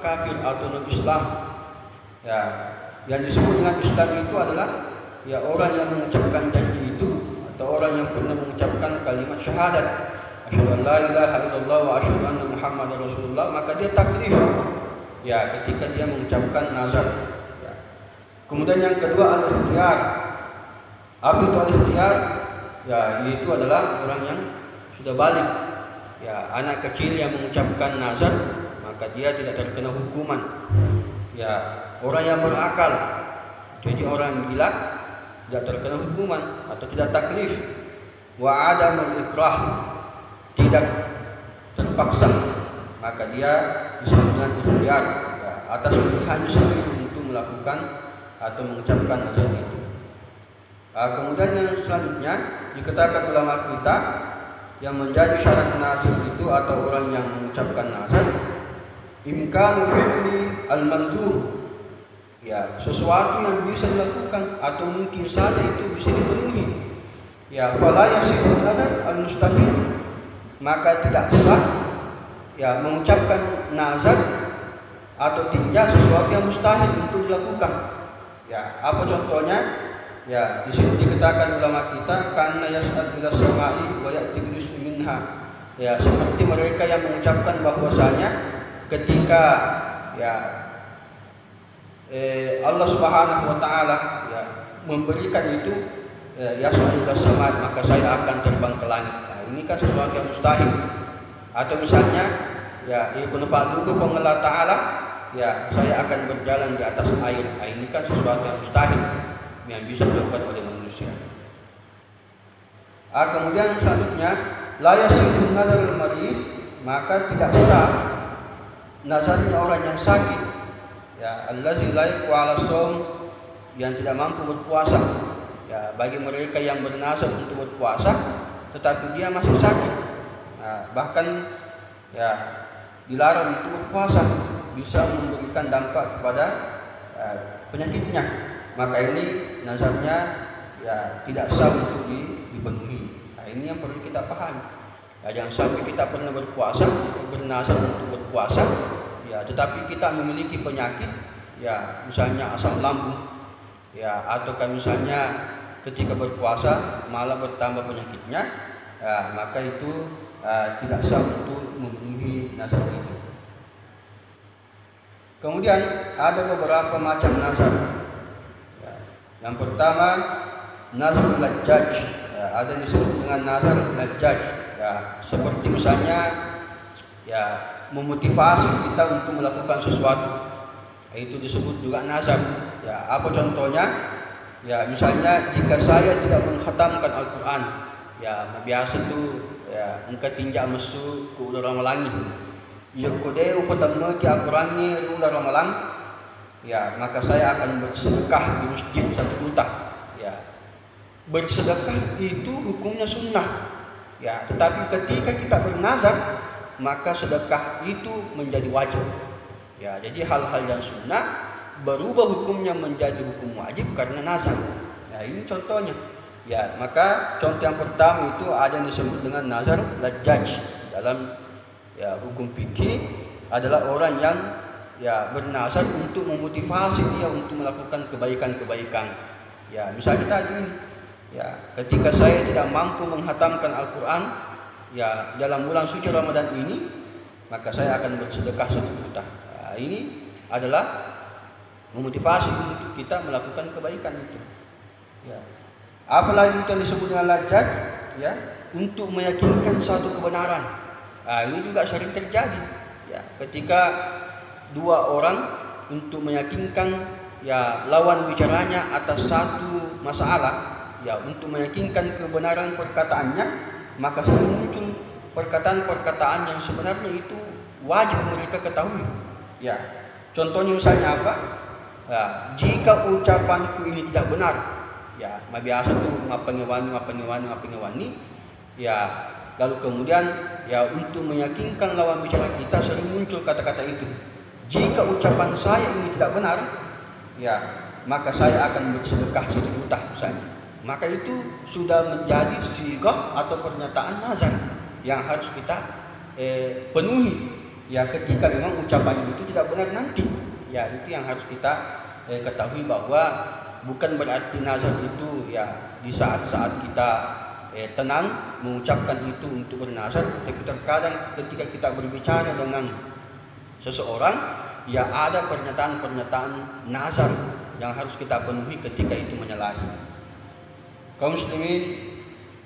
kafir atau non-Islam. Ya, yang disebut dengan Islam itu adalah ya orang yang mengucapkan janji itu atau orang yang pernah mengucapkan kalimat syahadat, asyhadu an la ilaha illallah wa asyhadu anna muhammadar rasulullah, maka dia taklif ya ketika dia mengucapkan nazar. Ya. Kemudian yang kedua al-ikhtiyar. Apa itu al-ikhtiyar? Ya, itu adalah orang yang sudah balik. Ya, anak kecil yang mengucapkan nazar maka dia tidak terkena hukuman. Ya, orang yang berakal, jadi orang yang gila tidak terkena hukuman atau tidak taklif. Wa adamul ikrah, tidak terpaksa, maka dia disebut dengan ikhtiyar ya, atas pilihannya sendiri untuk melakukan atau mengucapkan nazar itu. Kemudian yang selanjutnya dikatakan ulama kita yang menjadi syarat nazar itu atau orang yang mengucapkan nazar, imkanu fi'li al-manzur, ya sesuatu yang bisa dilakukan atau mungkin saja itu bisa dipenuhi. Ya, fala yasihu nazar al-mustahil, maka tidak sah ya mengucapkan nazar atau tinja sesuatu yang mustahil untuk dilakukan. Ya, apa contohnya? Ya, di sini dikatakan ulama kita karena yas'ad ila samai wa ya'ti birizqin minha. Ya, seperti mereka yang mengucapkan bahwasanya ketika ya Allah Subhanahu wa taala ya memberikan itu yas'ad ila samai, maka saya akan terbang ke langit. Nah, ini kan sesuatu yang mustahil. Atau misalnya ya ibnu Fadlu Allah taala ya saya akan berjalan di atas air. Nah, ini kan sesuatu yang mustahil yang bisa dilakukan oleh manusia. Kemudian selanjutnya la yasihu nazarul marid, maka tidak sah nazarnya orang yang sakit. Ya, allazi la yaqwa ala shaum, yang tidak mampu berpuasa. Ya, bagi mereka yang bernazar untuk berpuasa tetapi dia masih sakit. Nah, bahkan ya dilarang untuk berpuasa, bisa memberikan dampak kepada penyakitnya. Maka ini nazarnya ya tidak sah untuk dipenuhi. Nah, ini yang perlu kita pahami. Ya, jangan sampai kita pernah berpuasa, bernazar untuk berpuasa, ya tetapi kita memiliki penyakit, ya misalnya asam lambung, ya atau misalnya ketika berpuasa malah bertambah penyakitnya, ya, maka itu tidak sah untuk memenuhi nazar itu. Kemudian ada beberapa macam nazar. Yang pertama nazar lajjaj, ya, ada disebut dengan nazar lajjaj, ya, seperti misalnya ya memotivasi kita untuk melakukan sesuatu, itu disebut juga nazar. Ya, apa contohnya? Ya, misalnya jika saya tidak mengkhatamkan Al-Quran, ya biasa tuh ya engkau tinjak masuk ke udara malangi, ya kode upatamma ki Al-Quran ni udara malang, ya maka saya akan bersedekah di masjid 1 juta. Ya, bersedekah itu hukumnya sunnah. Ya, tetapi ketika kita bernazar maka sedekah itu menjadi wajib. Ya, jadi hal-hal yang sunnah berubah hukumnya menjadi hukum wajib karena nazar. Ya, ini contohnya. Ya, maka contoh yang pertama itu ada yang disebut dengan nazar lajjaj. Dalam ya hukum fikih adalah orang yang ya bernazar untuk memotivasi dia untuk melakukan kebaikan-kebaikan. Ya, misalnya tadi ini, ya ketika saya tidak mampu menghatamkan Al-Quran ya dalam bulan suci Ramadan ini, maka saya akan bersedekah 1 juta. Nah, ini adalah memotivasi untuk kita melakukan kebaikan itu. Ya. Apalagi yang disebut dengan lajjaj, ya untuk meyakinkan suatu kebenaran. Nah, ini juga sering terjadi. Ya, ketika 2 orang untuk meyakinkan ya lawan bicaranya atas satu masalah, ya untuk meyakinkan kebenaran perkataannya, maka sering muncul perkataan-perkataan yang sebenarnya itu wajib mereka ketahui. Ya, contohnya misalnya apa? Ya, jika ucapanku ini tidak benar, ya biasa tuh ngapengewani, ya lalu kemudian ya untuk meyakinkan lawan bicara kita sering muncul kata-kata itu. Jika ucapan saya ini tidak benar, ya maka saya akan bersedekah 1 juta misalnya. Maka itu sudah menjadi sighah atau pernyataan nazar yang harus kita penuhi. ya ketika memang ucapan itu tidak benar nanti. Ya itu yang harus kita ketahui, bahwa bukan berarti nazar itu ya di saat-saat kita tenang mengucapkan itu untuk bernazar, tapi terkadang ketika kita berbicara dengan seseorang, ya ada pernyataan-pernyataan nazar yang harus kita penuhi ketika itu menyalahi. Kaum muslimin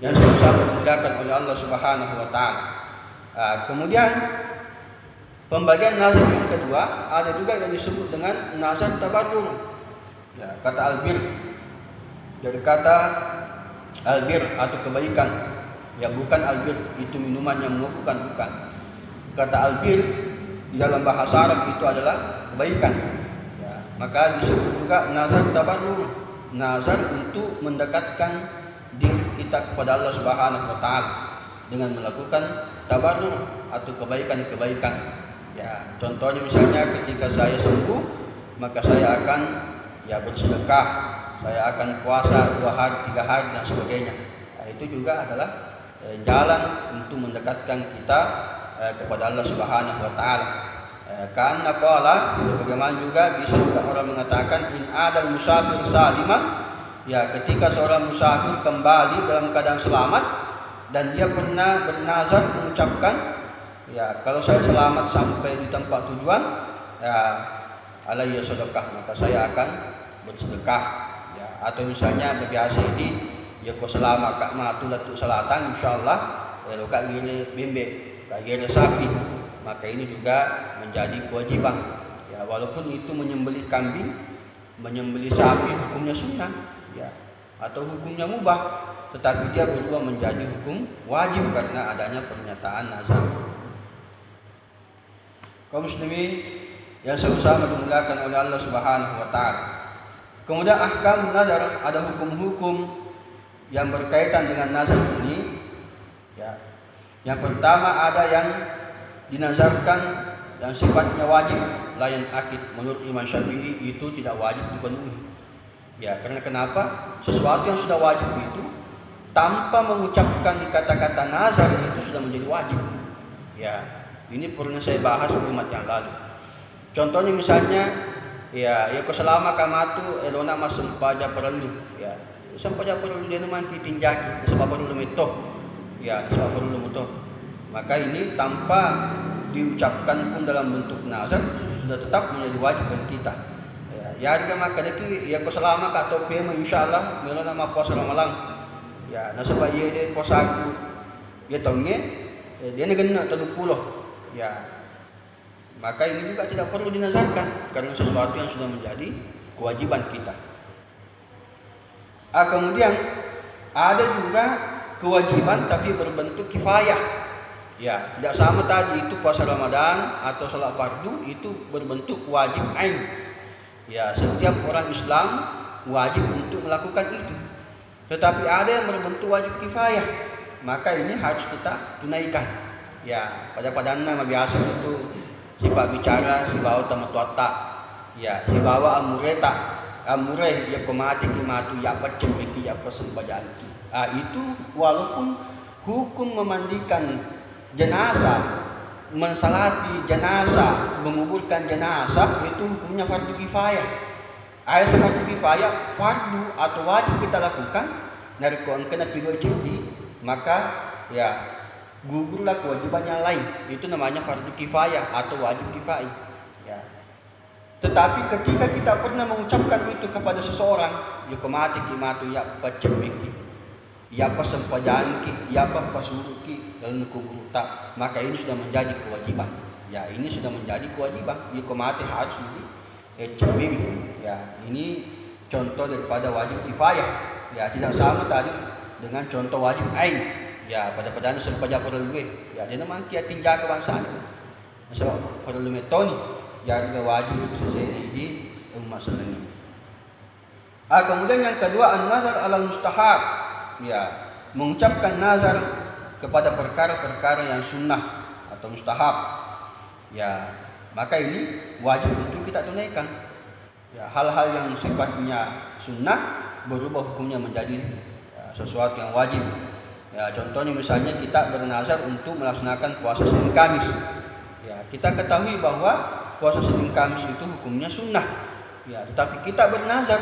yang sama-sama dimuliakan oleh Allah Subhanahu wa taala. Kemudian pembagian nazar yang kedua ada juga yang disebut dengan nazar tabarrur. Ya, kata albir dari kata albir atau kebaikan. Ya bukan albir itu minuman yang bukan. Kata albir di dalam bahasa Arab itu adalah kebaikan. Ya, maka disebut juga nazar tabarrur, nazar untuk mendekatkan diri kita kepada Allah Subhanahu wa taala dengan melakukan tabarrur atau kebaikan-kebaikan. Ya, contohnya misalnya ketika saya sembuh, maka saya akan bersedekah, saya akan puasa 2 hari, 3 hari dan sebagainya. Nah, itu juga adalah jalan untuk mendekatkan kita kepada Allah Subhanahu wa taala. Karena qala, sebagaimana juga bisa juga orang mengatakan in adal musafir salimah, ya ketika seorang musafir kembali dalam keadaan selamat dan dia pernah bernazar mengucapkan, ya kalau saya selamat sampai di tempat tujuan, ya alayya sedekah, maka saya akan bersedekah. Ya, atau misalnya biasa ini ya ko selama kak matu latu salatan insyaallah kalau kak gini bimbe kak gini sapi, maka ini juga menjadi kewajiban. Ya walaupun itu menyembelih kambing, menyembelih sapi hukumnya sunnah, ya atau hukumnya mubah, tetapi dia berubah menjadi hukum wajib karena adanya pernyataan nazar. Kaum muslimin yang sama-sama dimuliakan oleh Allah Subhanahu wa taala. Kemudian ahkam nazar, ada hukum-hukum yang berkaitan dengan nazar ini. Ya. Yang pertama ada yang dinazarkan yang sifatnya wajib, layan akid. Menurut Imam Syafi'i itu tidak wajib dipenuhi. Ya, karena kenapa? Sesuatu yang sudah wajib itu tanpa mengucapkan kata-kata nazar itu sudah menjadi wajib. Ya, ini pernah saya bahas Jumat yang lalu. Contohnya misalnya ya keselama kamatu elona mas sempaja perlu, ya sempaja perlu dia memang kitinjaki sebab perlu itu, ya sebab perlu itu, maka ini tanpa diucapkan pun dalam bentuk nazar sudah tetap menjadi wajib bagi kita. Ya harga maka deki ya keselama atau pema insyaallah melona ma puasa malang, ya nasabah dia puasa aku ya tonge dia negena 30, ya maka ini juga tidak perlu dinazarkan karena sesuatu yang sudah menjadi kewajiban kita. Kemudian ada juga kewajiban tapi berbentuk kifayah. Ya, tidak sama tadi itu puasa Ramadan atau salat fardu itu berbentuk wajib ain. Ya, setiap orang Islam wajib untuk melakukan itu. Tetapi ada yang berbentuk wajib kifayah, maka ini harus kita tunaikan. Ya, pada nama biasa itu si pak bicara si bawa tamatuata, ya si bawa amureh ya komati kimatu ya pacem iki ya pesembajanti. Itu walaupun hukum memandikan jenazah, mensalati jenazah, menguburkan jenazah itu hukumnya fardu kifayah. Ayat fardu kifayah, fardu atau wajib kita lakukan dari kon kena pigo jadi, maka ya gugurlah kewajiban yang lain. Itu namanya fardu kifayah atau wajib kifayah. Ya. Tetapi ketika kita pernah mengucapkan itu kepada seseorang, ya kemati kimatu ya pacemiki, ya pasempajangki, ya pasuruki dalam kuburuta, maka ini sudah menjadi kewajiban. Ya ini sudah menjadi kewajiban. Ya kemati harus cemimi. Ya ini contoh daripada wajib kifayah. Ya tidak sama tadi dengan contoh wajib ain. Ya pada sempaja perlu ya dia memang kia tinjak kebangsaan so perlu metoni ya juga wajib sesuai di umat seleni. Kemudian yang kedua an-nazar ala mustahab, ya mengucapkan nazar kepada perkara-perkara yang sunnah atau mustahab, ya maka ini wajib untuk kita tunaikan. Ya hal-hal yang sifatnya sunnah berubah hukumnya menjadi sesuatu yang wajib. Ya contohnya misalnya kita bernazar untuk melaksanakan puasa Senin Kamis. Ya, kita ketahui bahwa puasa Senin Kamis itu hukumnya sunnah. Ya, tetapi kita bernazar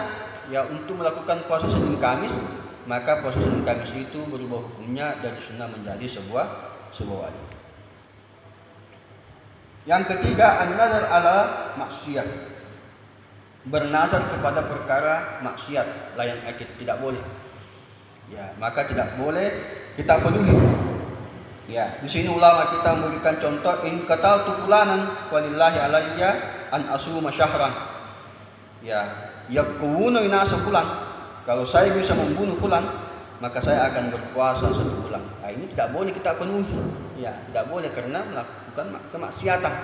ya untuk melakukan puasa Senin Kamis, maka puasa Senin Kamis itu berubah hukumnya dari sunnah menjadi sebuah wajib. Yang ketiga, an-nazar ala maksiat. Bernazar kepada perkara maksiat, layan akid, tidak boleh. Ya, maka tidak boleh kita penuhi. Ya, di sini ulama kita memberikan contoh, in qataltu fulanan walillahi alayya an asuma syahran. Ya, yakunu nasa fulan. Kalau saya bisa membunuh fulan, maka saya akan berpuasa 1 bulan. Nah, ini tidak boleh kita penuhi. Ya, tidak boleh karena melakukan kemaksiatan.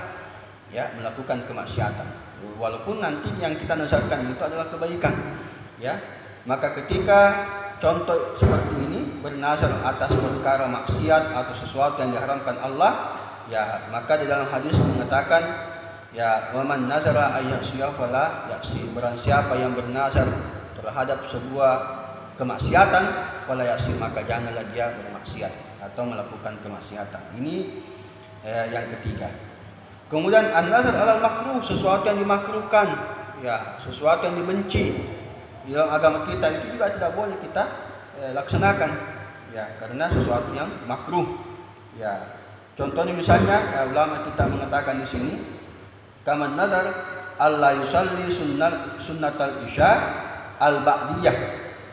Ya, melakukan kemaksiatan. Walaupun nanti yang kita nazarkan itu adalah kebaikan. Ya, maka ketika contoh seperti ini bernazar atas perkara maksiat atau sesuatu yang diharamkan Allah, ya maka di dalam hadis mengatakan, ya waman nazara ayyasiya fala yaksi. Barang siapa yang bernazar terhadap sebuah kemaksiatan fala yaksi, maka janganlah dia bermaksiat atau melakukan kemaksiatan. Ini yang ketiga. Kemudian an-nazar alal makruh, sesuatu yang dimakruhkan, ya sesuatu yang dibenci. Di dalam agama kita itu juga tidak boleh kita laksanakan, ya karena sesuatu yang makruh. Ya, contohnya misalnya ulama kita mengatakan di sini, kaman nadar alla yusalli sunnatal isya al ba'diyah.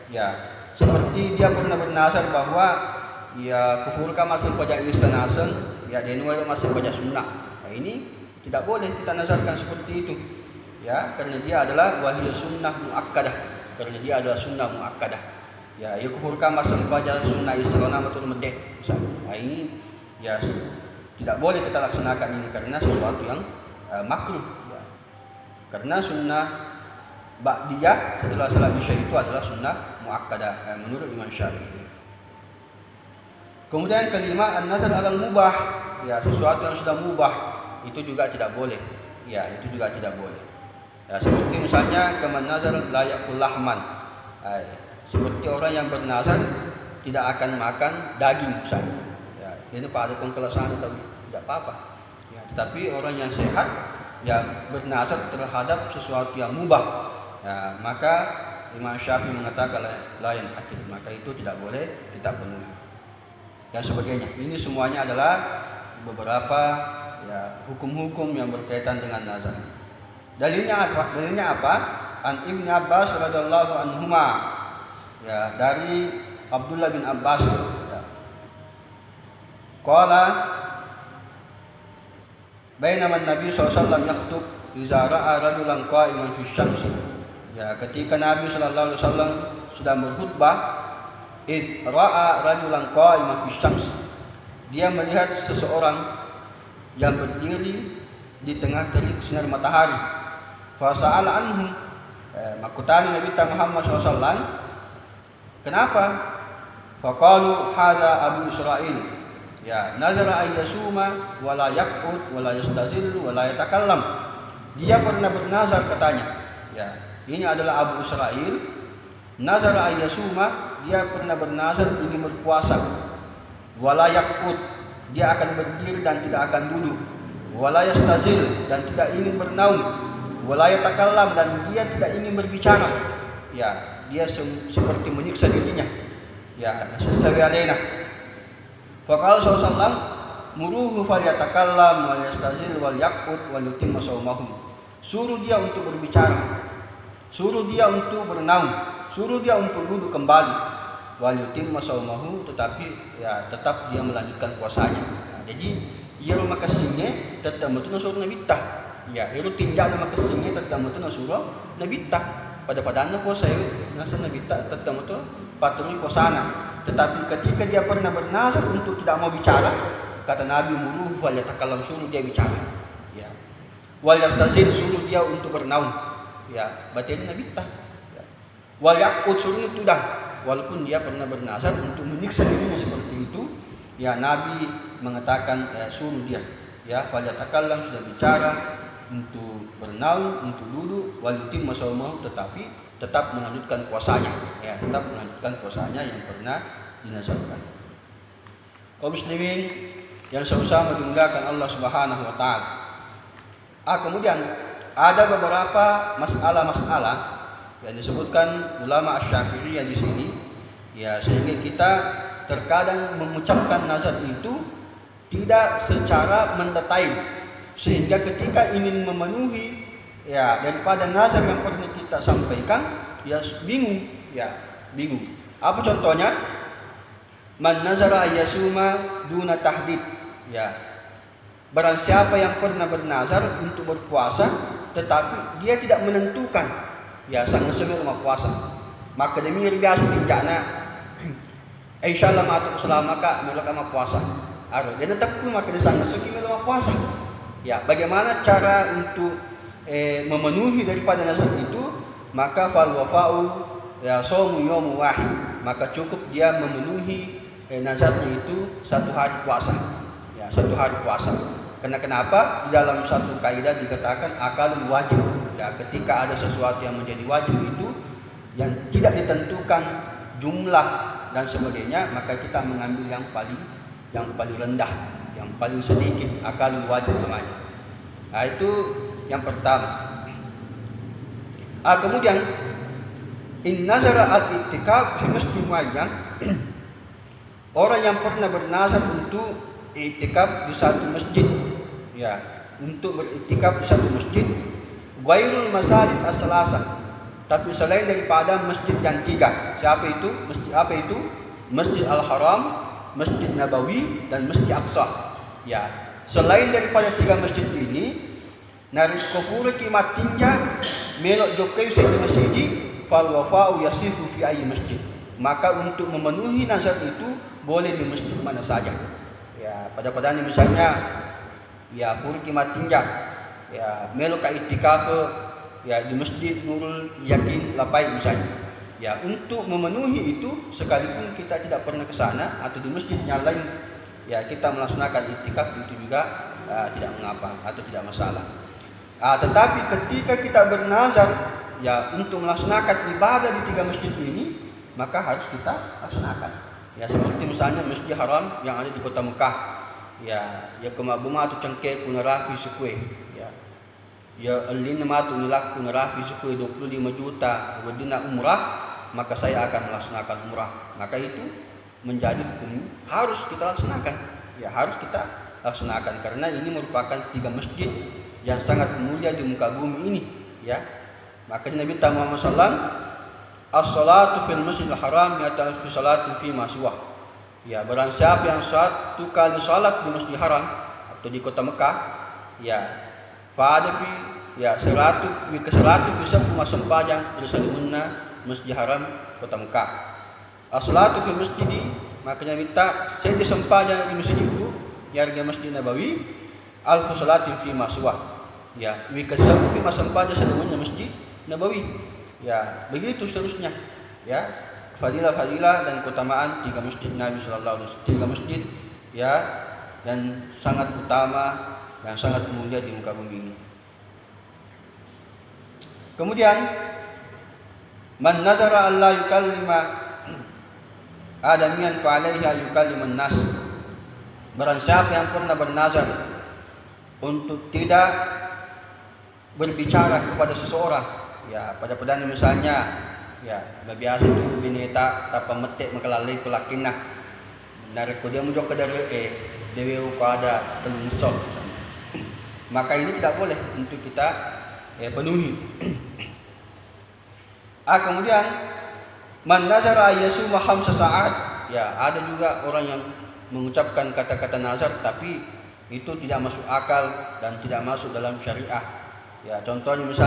Ya, seperti dia pernah bernazar bahwa ya kufur ka masuk pada istanasan, ya denwal masuk pada sunnah. Nah, ini tidak boleh kita nazarkan seperti itu. Ya, karena dia adalah wahyu sunnah muakkadah. Karena dia adalah sunnah muakkadah. Ya, yukuhurkan masuk pada sunnah islona matul medeh. Nah, ini ya tidak boleh kita laksanakan ini karena sesuatu yang makruh. Ya. Karena sunnah ba'diyah setelah salat isya itu adalah sunnah muakkadah menurut Imam Syafi'i. Kemudian kelima, an-nazar alal mubah. Ya, sesuatu yang sudah mubah itu juga tidak boleh. Ya, itu juga tidak boleh. Ya, seperti misalnya kaman nazar la yakul lahman. Seperti orang yang bernazar tidak akan makan daging misalnya. Ya, ini pada pengkelasan atau tidak apa-apa. Ya, tetapi orang yang sehat ya bernazar terhadap sesuatu yang mubah. Ya, maka Imam Syafi'i mengatakan lain akid, maka itu tidak boleh kita penuhi. Dan sebagainya. Ini semuanya adalah beberapa ya hukum-hukum yang berkaitan dengan nazar. Dalilnya apa? An Ibnu Abbas radhiyallahu anhuma. Ya, dari Abdullah bin Abbas. Ya. Qala bainama Nabi SAW yakhutub idza ra'a rajulan qa'iman fi syamsi. Ya, ketika Nabi sallallahu alaihi wasallam sedang berkhutbah, id ra'a rajulan qa'iman fi syamsi. Dia melihat seseorang yang berdiri di tengah terik sinar matahari. Fasa'ala anhum, makutani Nabi Muhammad SAW, kenapa? Faqalu hada Abu Israil, ya nazara ayyasuma wala yaqut wala yastazil wala yatakallam. Dia pernah bernazar katanya, ya ini adalah Abu Israil. Nazara ayyasuma, dia pernah bernazar ingin berpuasa. Wala yaqut, dia akan berdiri dan tidak akan duduk. Wala yastazil, dan tidak ingin bernaung. Wala yatakallam, dan dia tidak ingin berbicara. Ya, dia seperti menyiksa dirinya. Ya, sesuai alaina. Faqala sallallahu muruhu falyatakallam wal yastazil wal yaqut wal yutimma shaumahu. Suruh dia untuk berbicara. Suruh dia untuk bernaung. Suruh dia untuk duduk kembali. Wal yutimma shaumahu, tetapi ya tetap dia melanjutkan puasanya. Ya, jadi ia rumah kasihnya tetap betul suruh Nabi tah. Ya, itu tindak nama kesini tetap betul surah Nabi tak pada padanya puasa nasa Nabi tak tetap betul patuni puasana. Tetapi ketika dia pernah bernazar untuk tidak mau bicara, kata Nabi muruh wal yatakallam, suruh dia bicara. Ya. Wal yastazil, suruh dia untuk bernaung. Ya, berarti Nabi tak. Ya. Wal yaqut, suruh tudang. Walaupun dia pernah bernazar untuk menyiksa dirinya seperti itu, ya Nabi mengatakan suruh dia. Ya, wal yatakallam, sudah bicara, untuk bernaung, untuk duduk, walitim masaumahu, tetapi tetap melanjutkan puasanya, ya tetap melanjutkan puasanya yang pernah dinazarkan. Kaum muslimin yang sama-sama dimuliakan Allah Subhanahu wa taala. Kemudian ada beberapa masalah-masalah yang disebutkan ulama Asy-Syafi'iyah di sini, ya, sehingga kita terkadang mengucapkan nazar itu tidak secara mendetail, sehingga ketika ingin memenuhi ya daripada nazar yang pernah kita sampaikan, ya bingung, Apa contohnya? Man nazara yasuma duna tahdid, ya. Barang siapa yang pernah bernazar untuk berpuasa tetapi dia tidak menentukan, ya, sang semel ma puasa, maka demi biasa tinjana insyaallah matuk selama ka melaka ma puasa. Aro dia tetap pun maka sang semel ma puasa. Ya, bagaimana cara untuk memenuhi daripada nazar itu? Maka fal wafa'u ya shaumu yawmu wahid, maka cukup dia memenuhi nazarnya itu 1 hari puasa. Ya, 1 hari puasa. Karena kenapa? Di dalam satu kaidah dikatakan akalul wajib. Ya, ketika ada sesuatu yang menjadi wajib itu yang tidak ditentukan jumlah dan sebagainya, maka kita mengambil yang paling rendah, yang paling sedikit, akalul wajib namanya. Nah, itu yang pertama. Kemudian in nazara al-i'tikaf fi masjid muayyan, orang yang pernah bernazar untuk i'tikaf di satu masjid, ya, untuk beriktikaf di satu masjid, ghairul masajid as-salasa, tapi selain daripada masjid yang 3. Siapa itu? Masjid apa itu? Masjid Al-Haram, Masjid Nabawi, dan Masjid Aqsa. Ya, selain daripada 3 masjid ini, naris kufur kimatinja melok jokai di masjid, fal wafa'u yasifu fi ayyi masjid, maka untuk memenuhi nazar itu boleh di masjid mana saja. Ya, pada misalnya ya pur kimatinja, ya melok ka iktikaf ya di Masjid Nurul Yakin Lapai misalnya. Ya, untuk memenuhi itu sekalipun kita tidak pernah ke sana atau di masjid yang lain, ya kita melaksanakan iktikaf itu juga tidak mengapa atau tidak masalah. Tetapi ketika kita bernazar ya untuk melaksanakan ibadah di 3 masjid ini, maka harus kita laksanakan. Ya, seperti misalnya Masjid Haram yang ada di kota Mekah. Ya kemabuma tu cengke kunara fi sukwe. Ya alin matu nilak kunara fi sukwe 25 juta wadina umrah, maka saya akan melaksanakan umrah. Maka itu menjadi hukum harus kita laksanakan. Ya, harus kita laksanakan karena ini merupakan 3 masjid yang sangat mulia di muka bumi ini, ya. Makanya Nabi Muhammad SAW, as-salatu fil masjidil haram ya'tal fi salatin fi ma siwa. Ya, barang siapa yang 1 kali salat di Masjidil Haram atau di kota Mekah, ya, pada fi ya 100 bisa sempajang risalunna Masjidil Haram kota Mekah. As-salatu fil masjidi, makanya minta saya disempajang di masjid itu, ya di Masjid Nabawi, alfu salatin fi ma siwa. Ya, wikasabu fi masampaja seluruhnya Masjid Nabawi. Ya, begitu seterusnya. Ya, fadilah dan keutamaan 3 masjid Nabi sallallahu alaihi wasallam, 3 masjid ya dan sangat utama dan sangat mulia di muka bumi ini. Kemudian man nazara alla yukallima adamian fa alaiha yukallimun nas. Barang siapa yang pernah bernazar untuk tidak berbicara kepada seseorang, ya pada misalnya, ya biasa tu bineta tapa metek makalalay kulakinah narik ko dia mujok ke dari dewe pada penunsok, maka ini tidak boleh untuk kita penuhi. Kemudian man nazara yasuma khamsa sa'at, ya ada juga orang yang mengucapkan kata-kata nazar tapi itu tidak masuk akal dan tidak masuk dalam syariah. Ya, contohnya misalnya